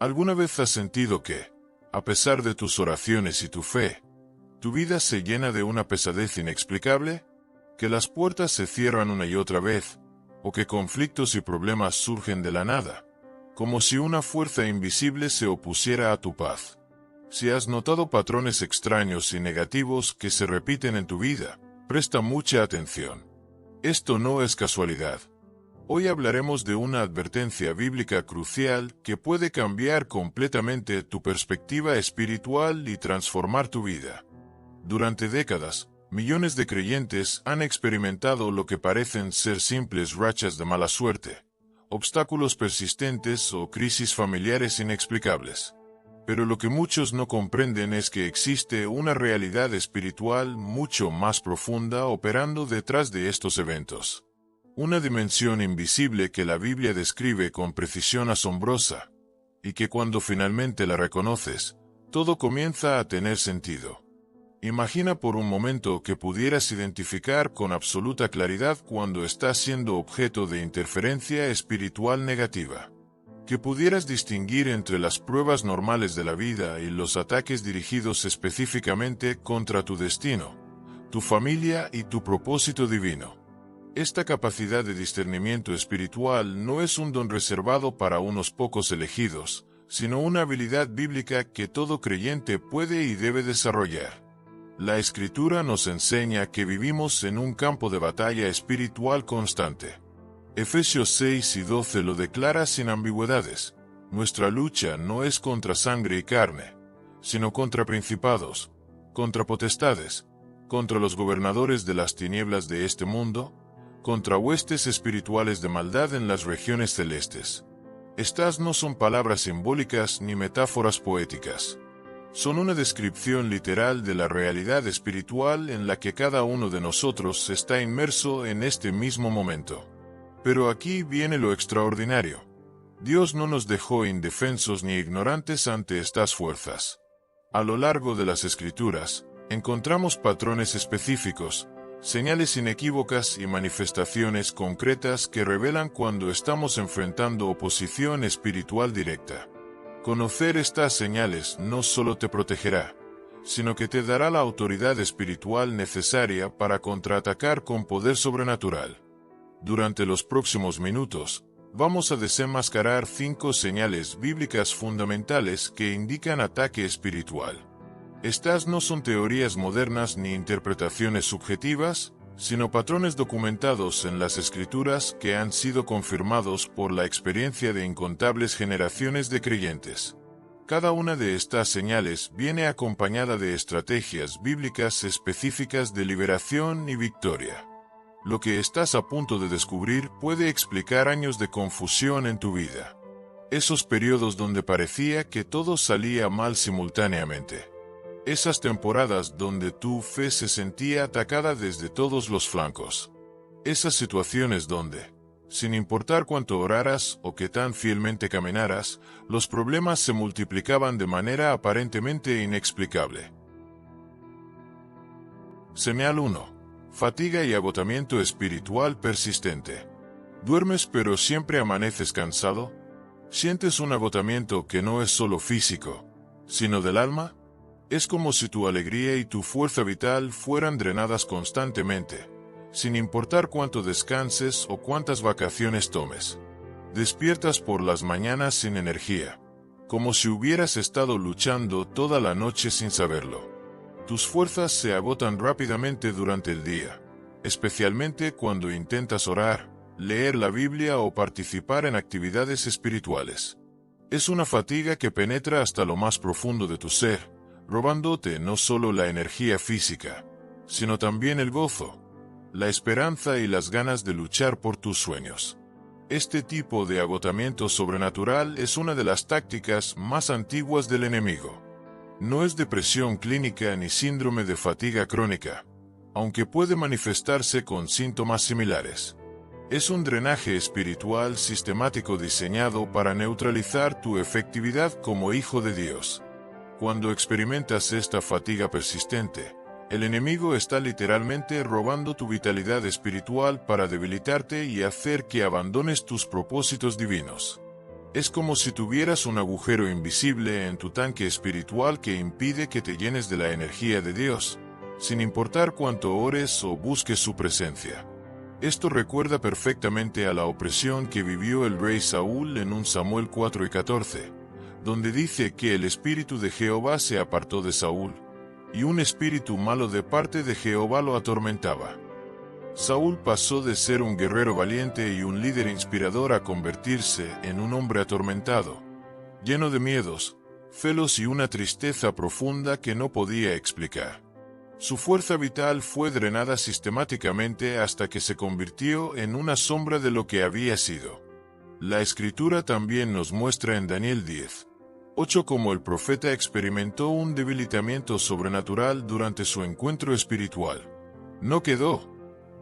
¿Alguna vez has sentido que, a pesar de tus oraciones y tu fe, tu vida se llena de una pesadez inexplicable? ¿Que las puertas se cierran una y otra vez? ¿O que conflictos y problemas surgen de la nada? Como si una fuerza invisible se opusiera a tu paz. Si has notado patrones extraños y negativos que se repiten en tu vida, presta mucha atención. Esto no es casualidad. Hoy hablaremos de una advertencia bíblica crucial que puede cambiar completamente tu perspectiva espiritual y transformar tu vida. Durante décadas, millones de creyentes han experimentado lo que parecen ser simples rachas de mala suerte, obstáculos persistentes o crisis familiares inexplicables. Pero lo que muchos no comprenden es que existe una realidad espiritual mucho más profunda operando detrás de estos eventos. Una dimensión invisible que la Biblia describe con precisión asombrosa, y que cuando finalmente la reconoces, todo comienza a tener sentido. Imagina por un momento que pudieras identificar con absoluta claridad cuando estás siendo objeto de interferencia espiritual negativa. Que pudieras distinguir entre las pruebas normales de la vida y los ataques dirigidos específicamente contra tu destino, tu familia y tu propósito divino. Esta capacidad de discernimiento espiritual no es un don reservado para unos pocos elegidos, sino una habilidad bíblica que todo creyente puede y debe desarrollar. La Escritura nos enseña que vivimos en un campo de batalla espiritual constante. Efesios 6 y 12 lo declara sin ambigüedades. Nuestra lucha no es contra sangre y carne, sino contra principados, contra potestades, contra los gobernadores de las tinieblas de este mundo, contra huestes espirituales de maldad en las regiones celestes. Estas no son palabras simbólicas ni metáforas poéticas. Son una descripción literal de la realidad espiritual en la que cada uno de nosotros está inmerso en este mismo momento. Pero aquí viene lo extraordinario. Dios no nos dejó indefensos ni ignorantes ante estas fuerzas. A lo largo de las Escrituras, encontramos patrones específicos, señales inequívocas y manifestaciones concretas que revelan cuando estamos enfrentando oposición espiritual directa. Conocer estas señales no solo te protegerá, sino que te dará la autoridad espiritual necesaria para contraatacar con poder sobrenatural. Durante los próximos minutos, vamos a desenmascarar 5 señales bíblicas fundamentales que indican ataque espiritual. Estas no son teorías modernas ni interpretaciones subjetivas, sino patrones documentados en las Escrituras que han sido confirmados por la experiencia de incontables generaciones de creyentes. Cada una de estas señales viene acompañada de estrategias bíblicas específicas de liberación y victoria. Lo que estás a punto de descubrir puede explicar años de confusión en tu vida. Esos periodos donde parecía que todo salía mal simultáneamente. Esas temporadas donde tu fe se sentía atacada desde todos los flancos. Esas situaciones donde, sin importar cuánto oraras o qué tan fielmente caminaras, los problemas se multiplicaban de manera aparentemente inexplicable. Señal 1. Fatiga y agotamiento espiritual persistente. ¿Duermes pero siempre amaneces cansado? ¿Sientes un agotamiento que no es solo físico, sino del alma? Es como si tu alegría y tu fuerza vital fueran drenadas constantemente, sin importar cuánto descanses o cuántas vacaciones tomes. Despiertas por las mañanas sin energía, como si hubieras estado luchando toda la noche sin saberlo. Tus fuerzas se agotan rápidamente durante el día, especialmente cuando intentas orar, leer la Biblia o participar en actividades espirituales. Es una fatiga que penetra hasta lo más profundo de tu ser, robándote no solo la energía física, sino también el gozo, la esperanza y las ganas de luchar por tus sueños. Este tipo de agotamiento sobrenatural es una de las tácticas más antiguas del enemigo. No es depresión clínica ni síndrome de fatiga crónica, aunque puede manifestarse con síntomas similares. Es un drenaje espiritual sistemático diseñado para neutralizar tu efectividad como hijo de Dios. Cuando experimentas esta fatiga persistente, el enemigo está literalmente robando tu vitalidad espiritual para debilitarte y hacer que abandones tus propósitos divinos. Es como si tuvieras un agujero invisible en tu tanque espiritual que impide que te llenes de la energía de Dios, sin importar cuánto ores o busques su presencia. Esto recuerda perfectamente a la opresión que vivió el rey Saúl en 1 Samuel 4 y 14, donde dice que el espíritu de Jehová se apartó de Saúl, y un espíritu malo de parte de Jehová lo atormentaba. Saúl pasó de ser un guerrero valiente y un líder inspirador a convertirse en un hombre atormentado, lleno de miedos, celos y una tristeza profunda que no podía explicar. Su fuerza vital fue drenada sistemáticamente hasta que se convirtió en una sombra de lo que había sido. La Escritura también nos muestra en Daniel 10:8 cómo el profeta experimentó un debilitamiento sobrenatural durante su encuentro espiritual. No quedó,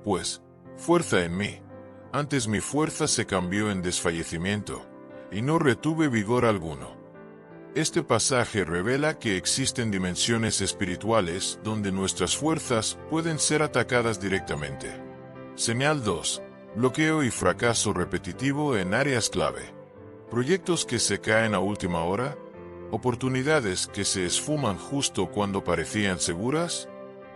pues, fuerza en mí. Antes mi fuerza se cambió en desfallecimiento, y no retuve vigor alguno. Este pasaje revela que existen dimensiones espirituales donde nuestras fuerzas pueden ser atacadas directamente. Señal 2. Bloqueo y fracaso repetitivo en áreas clave. Proyectos que se caen a última hora, oportunidades que se esfuman justo cuando parecían seguras.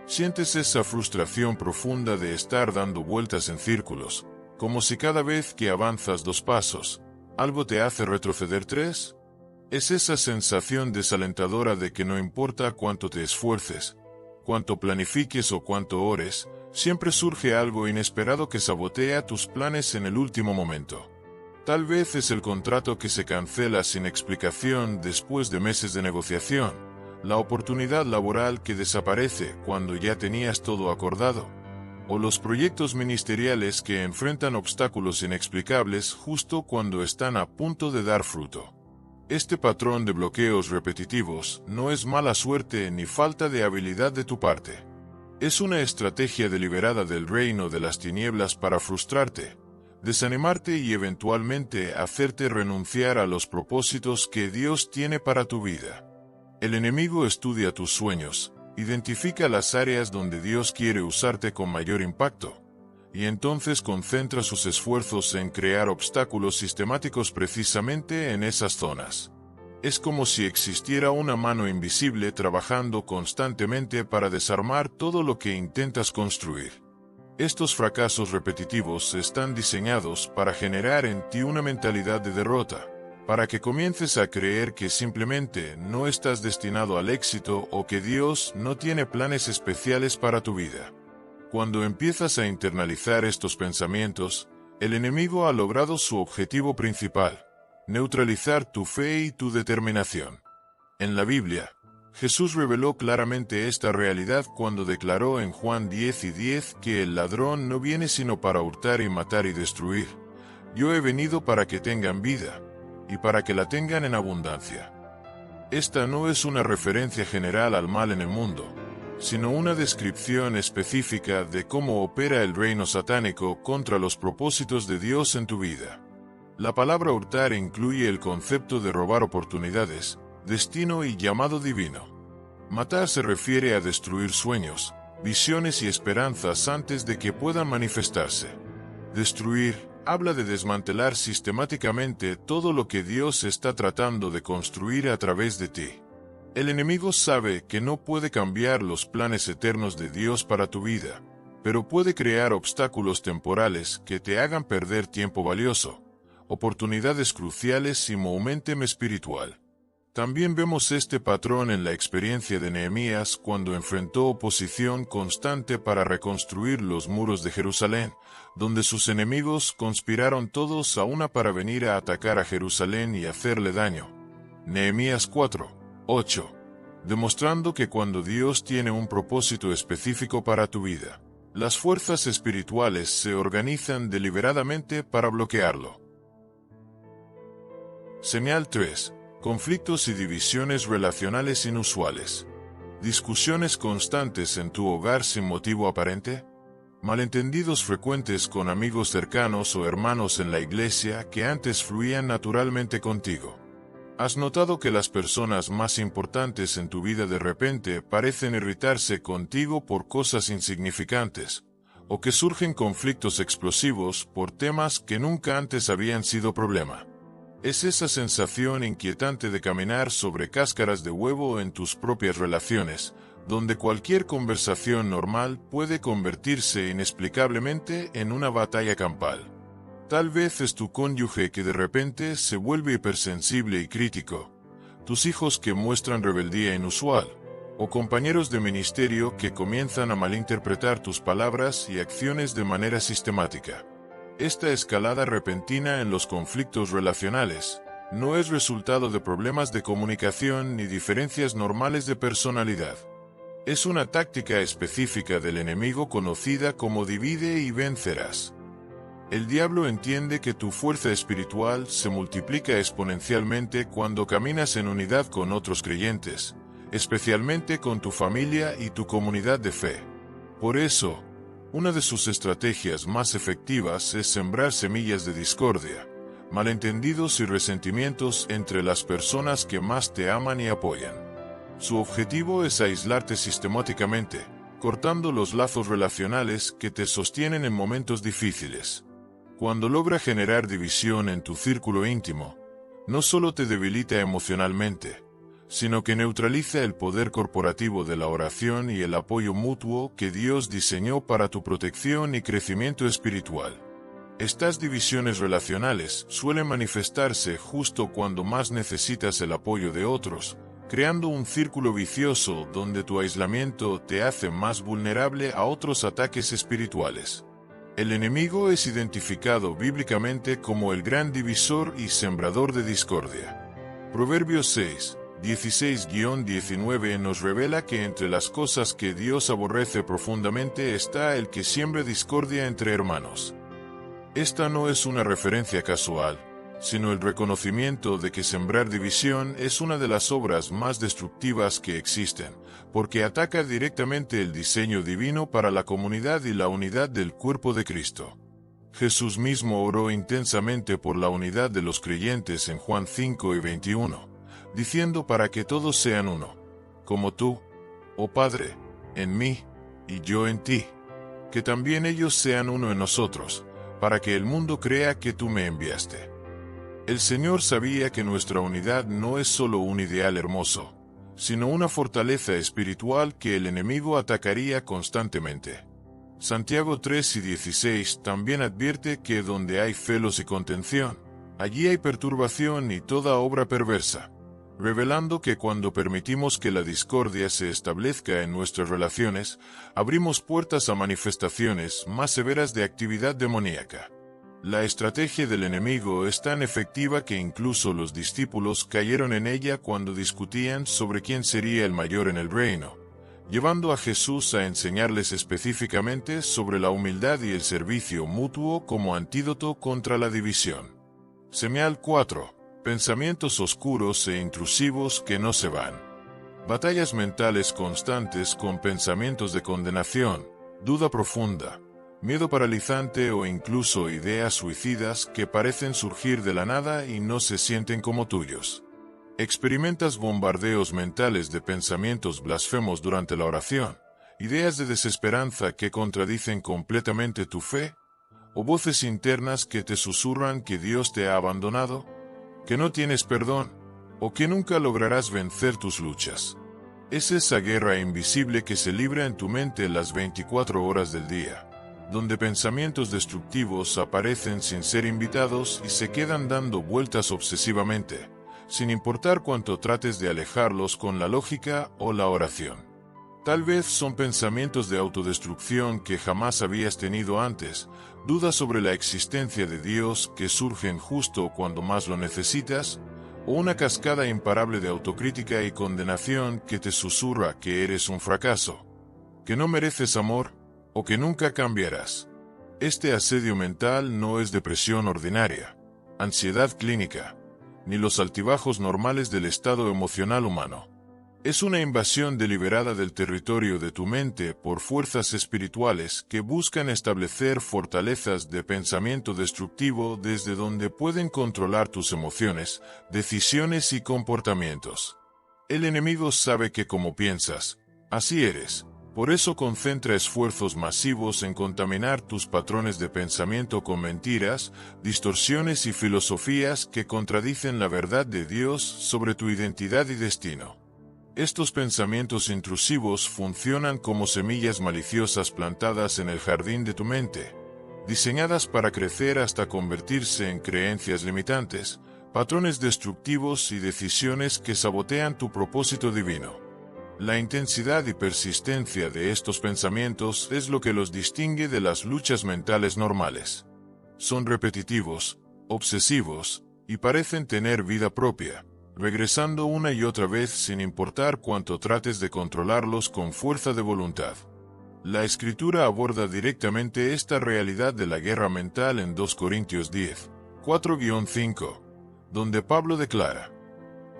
¿Sientes esa frustración profunda de estar dando vueltas en círculos, como si cada vez que avanzas 2 pasos, algo te hace retroceder 3? Es esa sensación desalentadora de que no importa cuánto te esfuerces, cuánto planifiques o cuánto ores, siempre surge algo inesperado que sabotea tus planes en el último momento. Tal vez es el contrato que se cancela sin explicación después de meses de negociación, la oportunidad laboral que desaparece cuando ya tenías todo acordado, o los proyectos ministeriales que enfrentan obstáculos inexplicables justo cuando están a punto de dar fruto. Este patrón de bloqueos repetitivos no es mala suerte ni falta de habilidad de tu parte. Es una estrategia deliberada del reino de las tinieblas para frustrarte, desanimarte y eventualmente hacerte renunciar a los propósitos que Dios tiene para tu vida. El enemigo estudia tus sueños, identifica las áreas donde Dios quiere usarte con mayor impacto, y entonces concentra sus esfuerzos en crear obstáculos sistemáticos precisamente en esas zonas. Es como si existiera una mano invisible trabajando constantemente para desarmar todo lo que intentas construir. Estos fracasos repetitivos están diseñados para generar en ti una mentalidad de derrota, para que comiences a creer que simplemente no estás destinado al éxito o que Dios no tiene planes especiales para tu vida. Cuando empiezas a internalizar estos pensamientos, el enemigo ha logrado su objetivo principal: neutralizar tu fe y tu determinación. En la Biblia, Jesús reveló claramente esta realidad cuando declaró en Juan 10:10 que el ladrón no viene sino para hurtar y matar y destruir. Yo he venido para que tengan vida, y para que la tengan en abundancia. Esta no es una referencia general al mal en el mundo, sino una descripción específica de cómo opera el reino satánico contra los propósitos de Dios en tu vida. La palabra hurtar incluye el concepto de robar oportunidades, destino y llamado divino. Matar se refiere a destruir sueños, visiones y esperanzas antes de que puedan manifestarse. Destruir habla de desmantelar sistemáticamente todo lo que Dios está tratando de construir a través de ti. El enemigo sabe que no puede cambiar los planes eternos de Dios para tu vida, pero puede crear obstáculos temporales que te hagan perder tiempo valioso, oportunidades cruciales y momentum espiritual. También vemos este patrón en la experiencia de Nehemías cuando enfrentó oposición constante para reconstruir los muros de Jerusalén, donde sus enemigos conspiraron todos a una para venir a atacar a Jerusalén y hacerle daño. Nehemías 4:8, demostrando que cuando Dios tiene un propósito específico para tu vida, las fuerzas espirituales se organizan deliberadamente para bloquearlo. Señal 3. Conflictos y divisiones relacionales inusuales. ¿Discusiones constantes en tu hogar sin motivo aparente? ¿Malentendidos frecuentes con amigos cercanos o hermanos en la iglesia que antes fluían naturalmente contigo? ¿Has notado que las personas más importantes en tu vida de repente parecen irritarse contigo por cosas insignificantes, o que surgen conflictos explosivos por temas que nunca antes habían sido problema? Es esa sensación inquietante de caminar sobre cáscaras de huevo en tus propias relaciones, donde cualquier conversación normal puede convertirse inexplicablemente en una batalla campal. Tal vez es tu cónyuge que de repente se vuelve hipersensible y crítico, tus hijos que muestran rebeldía inusual, o compañeros de ministerio que comienzan a malinterpretar tus palabras y acciones de manera sistemática. Esta escalada repentina en los conflictos relacionales no es resultado de problemas de comunicación ni diferencias normales de personalidad. Es una táctica específica del enemigo conocida como divide y vencerás. El diablo entiende que tu fuerza espiritual se multiplica exponencialmente cuando caminas en unidad con otros creyentes, especialmente con tu familia y tu comunidad de fe. Por eso, una de sus estrategias más efectivas es sembrar semillas de discordia, malentendidos y resentimientos entre las personas que más te aman y apoyan. Su objetivo es aislarte sistemáticamente, cortando los lazos relacionales que te sostienen en momentos difíciles. Cuando logra generar división en tu círculo íntimo, no solo te debilita emocionalmente, sino que neutraliza el poder corporativo de la oración y el apoyo mutuo que Dios diseñó para tu protección y crecimiento espiritual. Estas divisiones relacionales suelen manifestarse justo cuando más necesitas el apoyo de otros, creando un círculo vicioso donde tu aislamiento te hace más vulnerable a otros ataques espirituales. El enemigo es identificado bíblicamente como el gran divisor y sembrador de discordia. Proverbios 6, 16-19 nos revela que entre las cosas que Dios aborrece profundamente está el que siembre discordia entre hermanos. Esta no es una referencia casual, sino el reconocimiento de que sembrar división es una de las obras más destructivas que existen, porque ataca directamente el diseño divino para la comunidad y la unidad del cuerpo de Cristo. Jesús mismo oró intensamente por la unidad de los creyentes en Juan 5:21, diciendo para que todos sean uno, como tú, oh Padre, en mí, y yo en ti, que también ellos sean uno en nosotros, para que el mundo crea que tú me enviaste. El Señor sabía que nuestra unidad no es solo un ideal hermoso, sino una fortaleza espiritual que el enemigo atacaría constantemente. Santiago 3:16 también advierte que donde hay celos y contención, allí hay perturbación y toda obra perversa, revelando que cuando permitimos que la discordia se establezca en nuestras relaciones, abrimos puertas a manifestaciones más severas de actividad demoníaca. La estrategia del enemigo es tan efectiva que incluso los discípulos cayeron en ella cuando discutían sobre quién sería el mayor en el reino, llevando a Jesús a enseñarles específicamente sobre la humildad y el servicio mutuo como antídoto contra la división. Señal 4. Pensamientos oscuros e intrusivos que no se van. Batallas mentales constantes con pensamientos de condenación, duda profunda, miedo paralizante o incluso ideas suicidas que parecen surgir de la nada y no se sienten como tuyos. ¿Experimentas bombardeos mentales de pensamientos blasfemos durante la oración, ideas de desesperanza que contradicen completamente tu fe, o voces internas que te susurran que Dios te ha abandonado, que no tienes perdón, o que nunca lograrás vencer tus luchas? Es esa guerra invisible que se libra en tu mente las 24 horas del día, donde pensamientos destructivos aparecen sin ser invitados y se quedan dando vueltas obsesivamente, sin importar cuánto trates de alejarlos con la lógica o la oración. Tal vez son pensamientos de autodestrucción que jamás habías tenido antes, dudas sobre la existencia de Dios que surgen justo cuando más lo necesitas, o una cascada imparable de autocrítica y condenación que te susurra que eres un fracaso, que no mereces amor, o que nunca cambiarás. Este asedio mental no es depresión ordinaria, ansiedad clínica, ni los altibajos normales del estado emocional humano. Es una invasión deliberada del territorio de tu mente por fuerzas espirituales que buscan establecer fortalezas de pensamiento destructivo desde donde pueden controlar tus emociones, decisiones y comportamientos. El enemigo sabe que como piensas, así eres, Por eso concentra esfuerzos masivos en contaminar tus patrones de pensamiento con mentiras, distorsiones y filosofías que contradicen la verdad de Dios sobre tu identidad y destino. Estos pensamientos intrusivos funcionan como semillas maliciosas plantadas en el jardín de tu mente, diseñadas para crecer hasta convertirse en creencias limitantes, patrones destructivos y decisiones que sabotean tu propósito divino. La intensidad y persistencia de estos pensamientos es lo que los distingue de las luchas mentales normales. Son repetitivos, obsesivos, y parecen tener vida propia, regresando una y otra vez sin importar cuánto trates de controlarlos con fuerza de voluntad. La Escritura aborda directamente esta realidad de la guerra mental en 2 Corintios 10, 4-5, donde Pablo declara: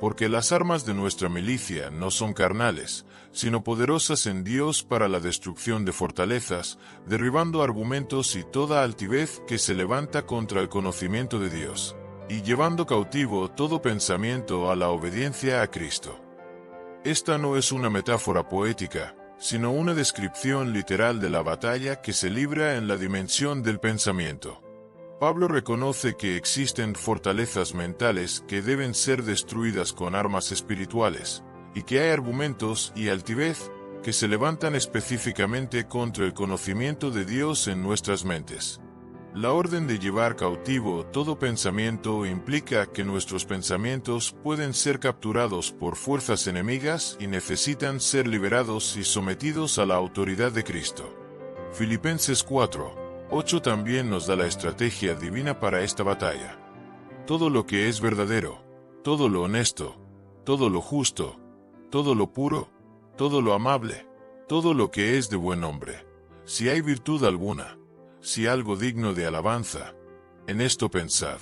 porque las armas de nuestra milicia no son carnales, sino poderosas en Dios para la destrucción de fortalezas, derribando argumentos y toda altivez que se levanta contra el conocimiento de Dios, y llevando cautivo todo pensamiento a la obediencia a Cristo. Esta no es una metáfora poética, sino una descripción literal de la batalla que se libra en la dimensión del pensamiento. Pablo reconoce que existen fortalezas mentales que deben ser destruidas con armas espirituales, y que hay argumentos y altivez que se levantan específicamente contra el conocimiento de Dios en nuestras mentes. La orden de llevar cautivo todo pensamiento implica que nuestros pensamientos pueden ser capturados por fuerzas enemigas y necesitan ser liberados y sometidos a la autoridad de Cristo. Filipenses 4:8 también nos da la estrategia divina para esta batalla. Todo lo que es verdadero, todo lo honesto, todo lo justo, todo lo puro, todo lo amable, todo lo que es de buen nombre, si hay virtud alguna, si algo digno de alabanza, en esto pensad.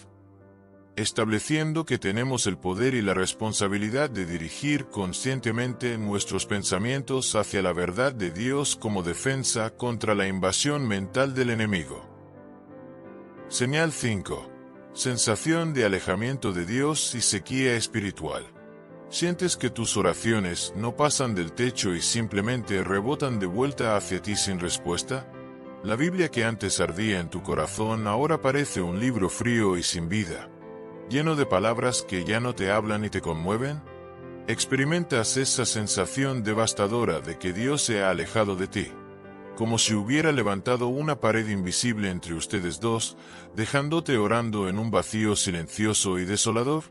Estableciendo que tenemos el poder y la responsabilidad de dirigir conscientemente nuestros pensamientos hacia la verdad de Dios como defensa contra la invasión mental del enemigo. Señal 5. Sensación de alejamiento de Dios y sequía espiritual. ¿Sientes que tus oraciones no pasan del techo y simplemente rebotan de vuelta hacia ti sin respuesta? La Biblia que antes ardía en tu corazón ahora parece un libro frío y sin vida, lleno de palabras que ya no te hablan y te conmueven. ¿Experimentas esa sensación devastadora de que Dios se ha alejado de ti, como si hubiera levantado una pared invisible entre ustedes dos, dejándote orando en un vacío silencioso y desolador?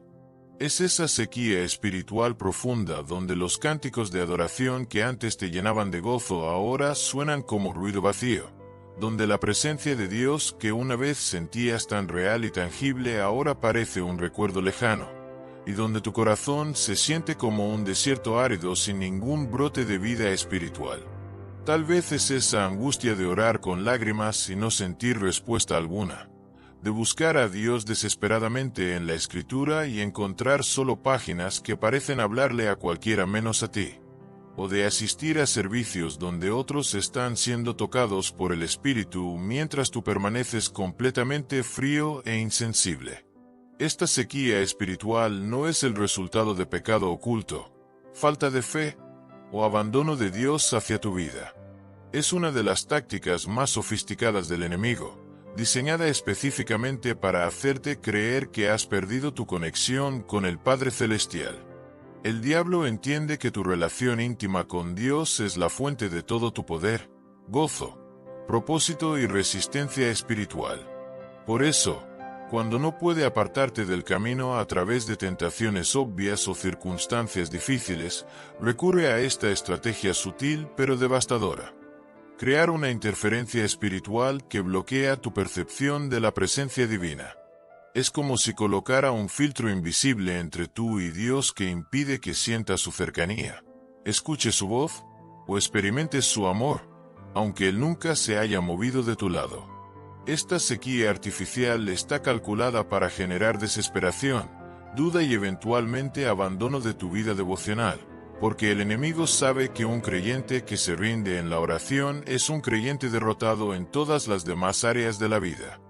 Es esa sequía espiritual profunda donde los cánticos de adoración que antes te llenaban de gozo ahora suenan como ruido vacío, donde la presencia de Dios que una vez sentías tan real y tangible ahora parece un recuerdo lejano, y donde tu corazón se siente como un desierto árido sin ningún brote de vida espiritual. Tal vez es esa angustia de orar con lágrimas y no sentir respuesta alguna, de buscar a Dios desesperadamente en la Escritura y encontrar solo páginas que parecen hablarle a cualquiera menos a ti, o de asistir a servicios donde otros están siendo tocados por el Espíritu mientras tú permaneces completamente frío e insensible. Esta sequía espiritual no es el resultado de pecado oculto, falta de fe o abandono de Dios hacia tu vida. Es una de las tácticas más sofisticadas del enemigo, diseñada específicamente para hacerte creer que has perdido tu conexión con el Padre Celestial. El diablo entiende que tu relación íntima con Dios es la fuente de todo tu poder, gozo, propósito y resistencia espiritual. Por eso, cuando no puede apartarte del camino a través de tentaciones obvias o circunstancias difíciles, recurre a esta estrategia sutil pero devastadora: crear una interferencia espiritual que bloquea tu percepción de la presencia divina. Es como si colocara un filtro invisible entre tú y Dios que impide que sientas su cercanía, escuches su voz o experimentes su amor, aunque Él nunca se haya movido de tu lado. Esta sequía artificial está calculada para generar desesperación, duda y eventualmente abandono de tu vida devocional, porque el enemigo sabe que un creyente que se rinde en la oración es un creyente derrotado en todas las demás áreas de la vida.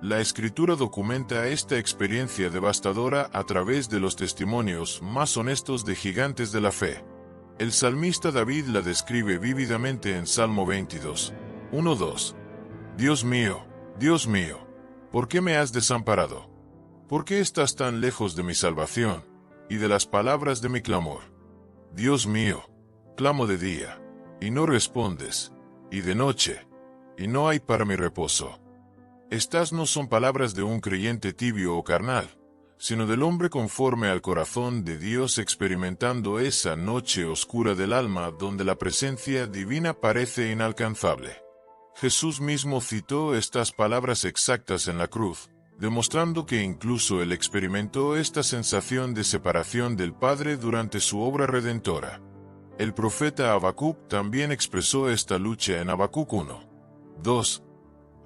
La Escritura documenta esta experiencia devastadora a través de los testimonios más honestos de gigantes de la fe. El salmista David la describe vívidamente en Salmo 22, 1-2. Dios mío, ¿por qué me has desamparado? ¿Por qué estás tan lejos de mi salvación y de las palabras de mi clamor? Dios mío, clamo de día, y no respondes, y de noche, y no hay para mi reposo. Estas no son palabras de un creyente tibio o carnal, sino del hombre conforme al corazón de Dios experimentando esa noche oscura del alma donde la presencia divina parece inalcanzable. Jesús mismo citó estas palabras exactas en la cruz, demostrando que incluso él experimentó esta sensación de separación del Padre durante su obra redentora. El profeta Habacuc también expresó esta lucha en Habacuc 1:2.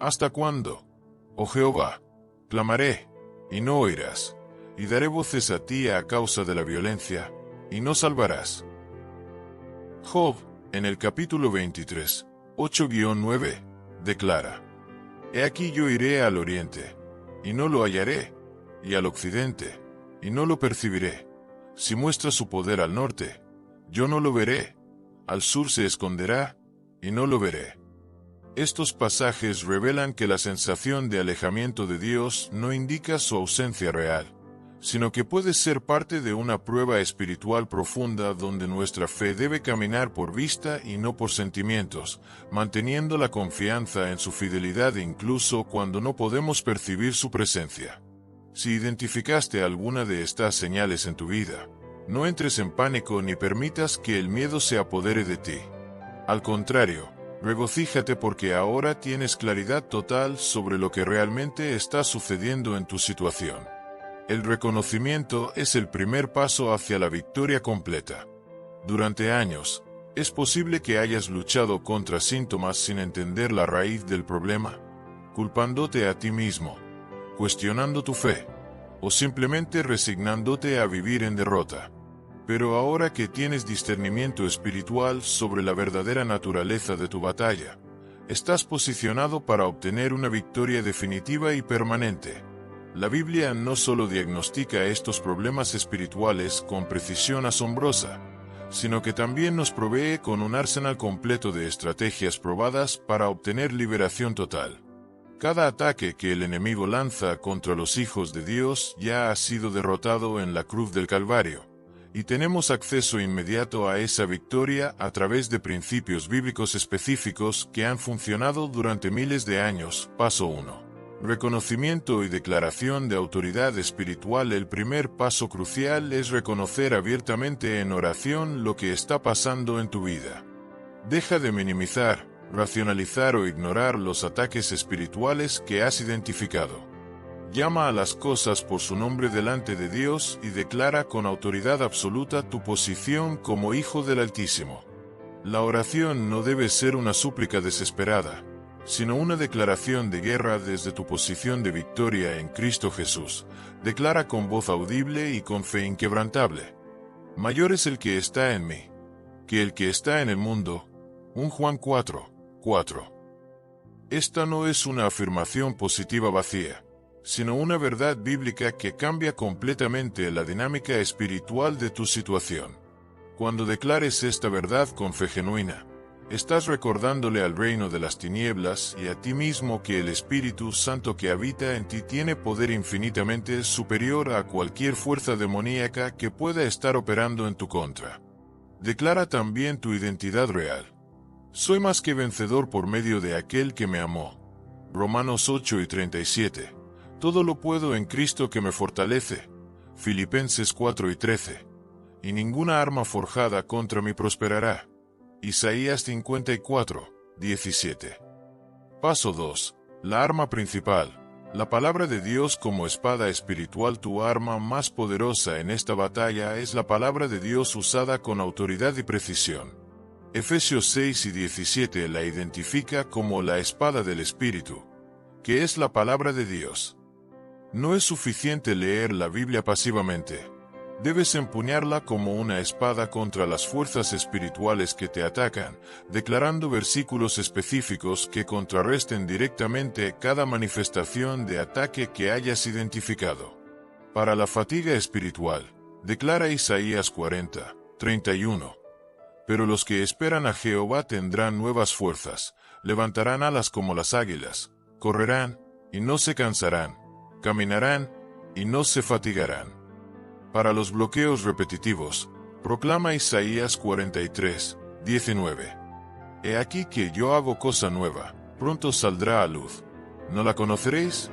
¿Hasta cuándo, oh Jehová, clamaré, y no oirás? Y daré voces a ti a causa de la violencia, y no salvarás. Job, en el capítulo 23, 8-9, declara: He aquí yo iré al oriente, y no lo hallaré, y al occidente, y no lo percibiré. Si muestra su poder al norte, yo no lo veré, al sur se esconderá, y no lo veré. Estos pasajes revelan que la sensación de alejamiento de Dios no indica su ausencia real, sino que puede ser parte de una prueba espiritual profunda donde nuestra fe debe caminar por vista y no por sentimientos, manteniendo la confianza en su fidelidad incluso cuando no podemos percibir su presencia. Si identificaste alguna de estas señales en tu vida, no entres en pánico ni permitas que el miedo se apodere de ti. Al contrario, regocíjate porque ahora tienes claridad total sobre lo que realmente está sucediendo en tu situación. El reconocimiento es el primer paso hacia la victoria completa. Durante años, es posible que hayas luchado contra síntomas sin entender la raíz del problema, culpándote a ti mismo, cuestionando tu fe, o simplemente resignándote a vivir en derrota. Pero ahora que tienes discernimiento espiritual sobre la verdadera naturaleza de tu batalla, estás posicionado para obtener una victoria definitiva y permanente. La Biblia no solo diagnostica estos problemas espirituales con precisión asombrosa, sino que también nos provee con un arsenal completo de estrategias probadas para obtener liberación total. Cada ataque que el enemigo lanza contra los hijos de Dios ya ha sido derrotado en la cruz del Calvario, y tenemos acceso inmediato a esa victoria a través de principios bíblicos específicos que han funcionado durante miles de años. Paso 1. Reconocimiento y declaración de autoridad espiritual. El primer paso crucial es reconocer abiertamente en oración lo que está pasando en tu vida. Deja de minimizar, racionalizar o ignorar los ataques espirituales que has identificado. Llama a las cosas por su nombre delante de Dios y declara con autoridad absoluta tu posición como hijo del Altísimo. La oración no debe ser una súplica desesperada, sino una declaración de guerra desde tu posición de victoria en Cristo Jesús. Declara con voz audible y con fe inquebrantable: Mayor es el que está en mí que el que está en el mundo. 1 Juan 4:4. Esta no es una afirmación positiva vacía, sino una verdad bíblica que cambia completamente la dinámica espiritual de tu situación. Cuando declares esta verdad con fe genuina, estás recordándole al reino de las tinieblas y a ti mismo que el Espíritu Santo que habita en ti tiene poder infinitamente superior a cualquier fuerza demoníaca que pueda estar operando en tu contra. Declara también tu identidad real. Soy más que vencedor por medio de aquel que me amó. Romanos 8:37. Todo lo puedo en Cristo que me fortalece. Filipenses 4:13. Y ninguna arma forjada contra mí prosperará. Isaías 54:17. Paso 2. La arma principal. La palabra de Dios como espada espiritual. Tu arma más poderosa en esta batalla es la palabra de Dios usada con autoridad y precisión. Efesios 6:17 la identifica como la espada del Espíritu, que es la palabra de Dios. No es suficiente leer la Biblia pasivamente. Debes empuñarla como una espada contra las fuerzas espirituales que te atacan, declarando versículos específicos que contrarresten directamente cada manifestación de ataque que hayas identificado. Para la fatiga espiritual, declara Isaías 40:31. Pero los que esperan a Jehová tendrán nuevas fuerzas, levantarán alas como las águilas, correrán, y no se cansarán, caminarán, y no se fatigarán. Para los bloqueos repetitivos, proclama Isaías 43, 19. He aquí que yo hago cosa nueva, pronto saldrá a luz. ¿No la conoceréis?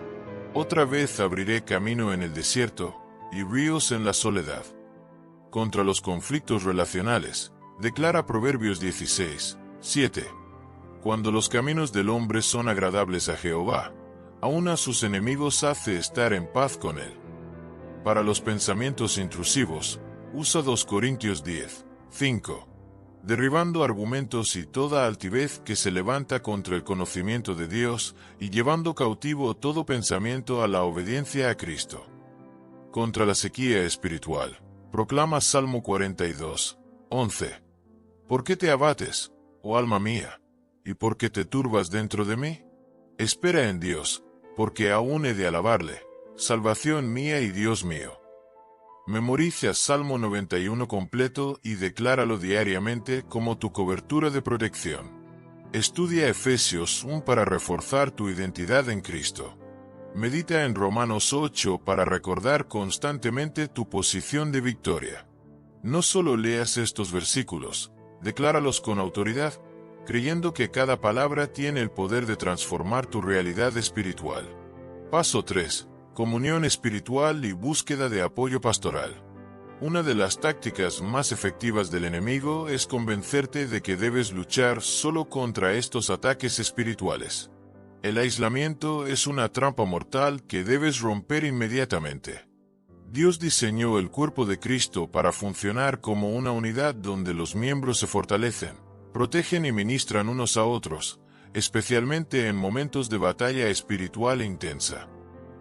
Otra vez abriré camino en el desierto, y ríos en la soledad. Contra los conflictos relacionales, declara Proverbios 16, 7. Cuando los caminos del hombre son agradables a Jehová, aun a sus enemigos hace estar en paz con él. Para los pensamientos intrusivos, usa 2 Corintios 10, 5. Derribando argumentos y toda altivez que se levanta contra el conocimiento de Dios, y llevando cautivo todo pensamiento a la obediencia a Cristo. Contra la sequía espiritual, proclama Salmo 42, 11. ¿Por qué te abates, oh alma mía? ¿Y por qué te turbas dentro de mí? Espera en Dios, porque aún he de alabarle, salvación mía y Dios mío. Memoriza Salmo 91 completo y decláralo diariamente como tu cobertura de protección. Estudia Efesios 1 para reforzar tu identidad en Cristo. Medita en Romanos 8 para recordar constantemente tu posición de victoria. No solo leas estos versículos, decláralos con autoridad, creyendo que cada palabra tiene el poder de transformar tu realidad espiritual. Paso 3. Comunión espiritual y búsqueda de apoyo pastoral. Una de las tácticas más efectivas del enemigo es convencerte de que debes luchar solo contra estos ataques espirituales. El aislamiento es una trampa mortal que debes romper inmediatamente. Dios diseñó el cuerpo de Cristo para funcionar como una unidad donde los miembros se fortalecen, protegen y ministran unos a otros, especialmente en momentos de batalla espiritual intensa.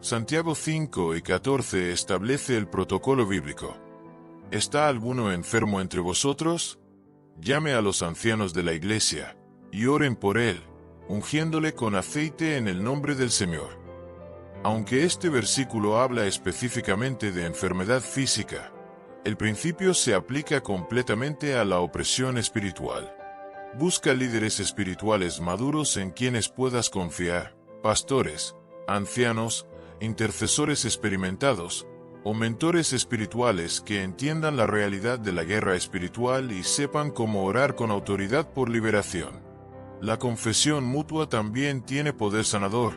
Santiago 5 y 14 establece el protocolo bíblico. ¿Está alguno enfermo entre vosotros? Llame a los ancianos de la iglesia, y oren por él, ungiéndole con aceite en el nombre del Señor. Aunque este versículo habla específicamente de enfermedad física, el principio se aplica completamente a la opresión espiritual. Busca líderes espirituales maduros en quienes puedas confiar, pastores, ancianos, intercesores experimentados, o mentores espirituales que entiendan la realidad de la guerra espiritual y sepan cómo orar con autoridad por liberación. La confesión mutua también tiene poder sanador,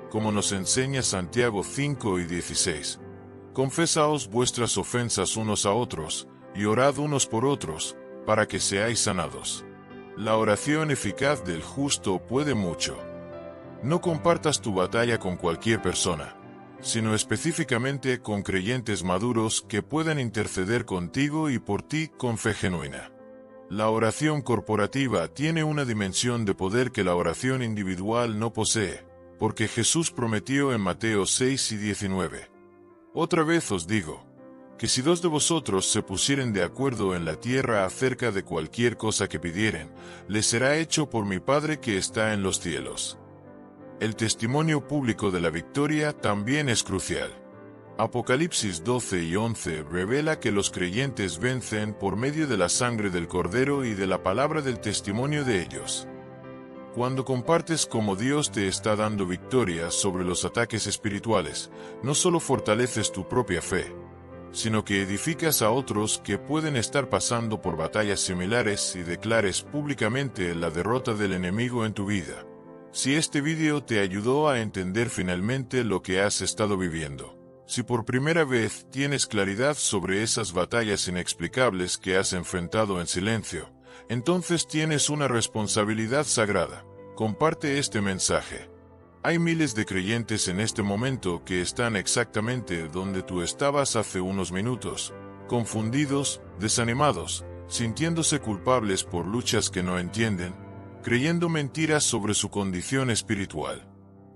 como nos enseña Santiago 5 y 16. Confesaos vuestras ofensas unos a otros, y orad unos por otros, para que seáis sanados. La oración eficaz del justo puede mucho. No compartas tu batalla con cualquier persona, sino específicamente con creyentes maduros que puedan interceder contigo y por ti con fe genuina. La oración corporativa tiene una dimensión de poder que la oración individual no posee, porque Jesús prometió en Mateo 6 y 19. Otra vez os digo, que si 2 de vosotros se pusieren de acuerdo en la tierra acerca de cualquier cosa que pidieren, les será hecho por mi Padre que está en los cielos. El testimonio público de la victoria también es crucial. Apocalipsis 12 y 11 revela que los creyentes vencen por medio de la sangre del Cordero y de la palabra del testimonio de ellos. Cuando compartes cómo Dios te está dando victoria sobre los ataques espirituales, no solo fortaleces tu propia fe, sino que edificas a otros que pueden estar pasando por batallas similares y declares públicamente la derrota del enemigo en tu vida. Si este vídeo te ayudó a entender finalmente lo que has estado viviendo, si por primera vez tienes claridad sobre esas batallas inexplicables que has enfrentado en silencio, entonces tienes una responsabilidad sagrada. Comparte este mensaje. Hay miles de creyentes en este momento que están exactamente donde tú estabas hace unos minutos, confundidos, desanimados, sintiéndose culpables por luchas que no entienden, creyendo mentiras sobre su condición espiritual.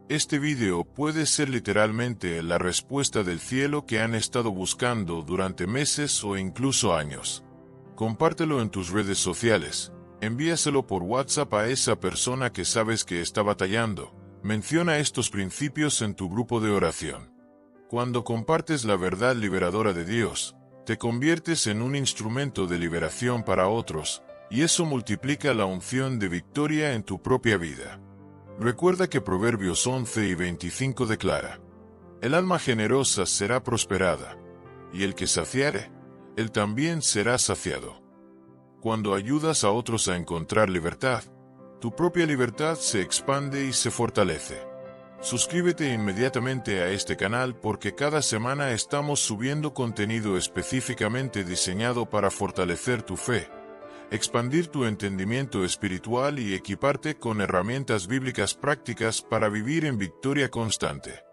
Este video puede ser literalmente la respuesta del cielo que han estado buscando durante meses o incluso años. Compártelo en tus redes sociales, envíaselo por WhatsApp a esa persona que sabes que está batallando. Menciona estos principios en tu grupo de oración. Cuando compartes la verdad liberadora de Dios, te conviertes en un instrumento de liberación para otros, y eso multiplica la unción de victoria en tu propia vida. Recuerda que Proverbios 11:25 declara: el alma generosa será prosperada, y el que saciare, él también será saciado. Cuando ayudas a otros a encontrar libertad, tu propia libertad se expande y se fortalece. Suscríbete inmediatamente a este canal porque cada semana estamos subiendo contenido específicamente diseñado para fortalecer tu fe, expandir tu entendimiento espiritual y equiparte con herramientas bíblicas prácticas para vivir en victoria constante.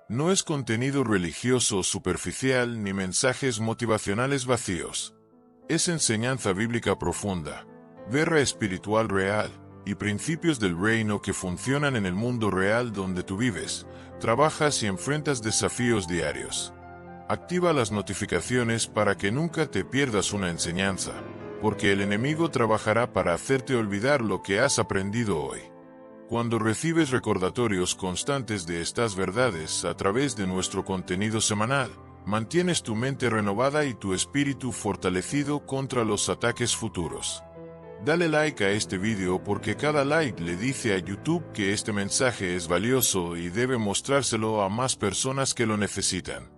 No es contenido religioso superficial ni mensajes motivacionales vacíos. Es enseñanza bíblica profunda, guerra espiritual real y principios del reino que funcionan en el mundo real donde tú vives, trabajas y enfrentas desafíos diarios. Activa las notificaciones para que nunca te pierdas una enseñanza, porque el enemigo trabajará para hacerte olvidar lo que has aprendido hoy. Cuando recibes recordatorios constantes de estas verdades a través de nuestro contenido semanal, mantienes tu mente renovada y tu espíritu fortalecido contra los ataques futuros. Dale like a este video porque cada like le dice a YouTube que este mensaje es valioso y debe mostrárselo a más personas que lo necesitan.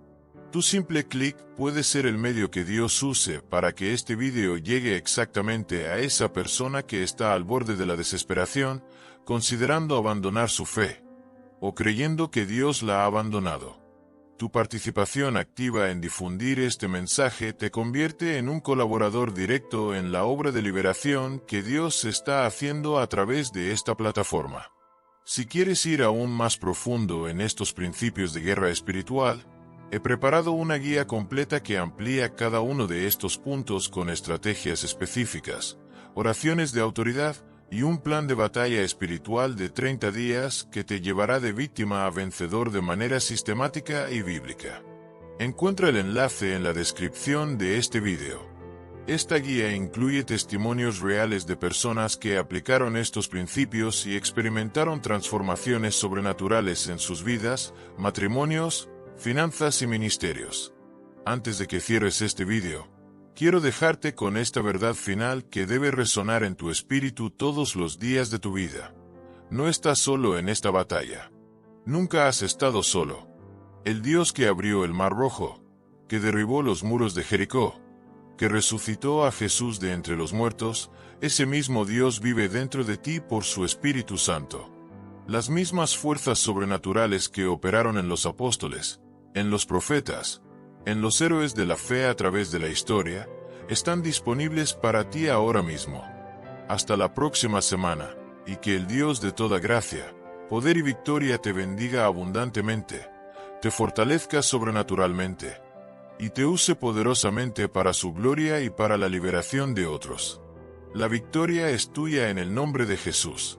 Tu simple clic puede ser el medio que Dios use para que este video llegue exactamente a esa persona que está al borde de la desesperación, considerando abandonar su fe, o creyendo que Dios la ha abandonado. Tu participación activa en difundir este mensaje te convierte en un colaborador directo en la obra de liberación que Dios está haciendo a través de esta plataforma. Si quieres ir aún más profundo en estos principios de guerra espiritual, he preparado una guía completa que amplía cada uno de estos puntos con estrategias específicas, oraciones de autoridad y un plan de batalla espiritual de 30 días que te llevará de víctima a vencedor de manera sistemática y bíblica. Encuentra el enlace en la descripción de este video. Esta guía incluye testimonios reales de personas que aplicaron estos principios y experimentaron transformaciones sobrenaturales en sus vidas, matrimonios, finanzas y ministerios. Antes de que cierres este video, quiero dejarte con esta verdad final que debe resonar en tu espíritu todos los días de tu vida. No estás solo en esta batalla. Nunca has estado solo. El Dios que abrió el Mar Rojo, que derribó los muros de Jericó, que resucitó a Jesús de entre los muertos, ese mismo Dios vive dentro de ti por su Espíritu Santo. Las mismas fuerzas sobrenaturales que operaron en los apóstoles, en los profetas, en los héroes de la fe a través de la historia, están disponibles para ti ahora mismo. Hasta la próxima semana, y que el Dios de toda gracia, poder y victoria te bendiga abundantemente, te fortalezca sobrenaturalmente, y te use poderosamente para su gloria y para la liberación de otros. La victoria es tuya en el nombre de Jesús.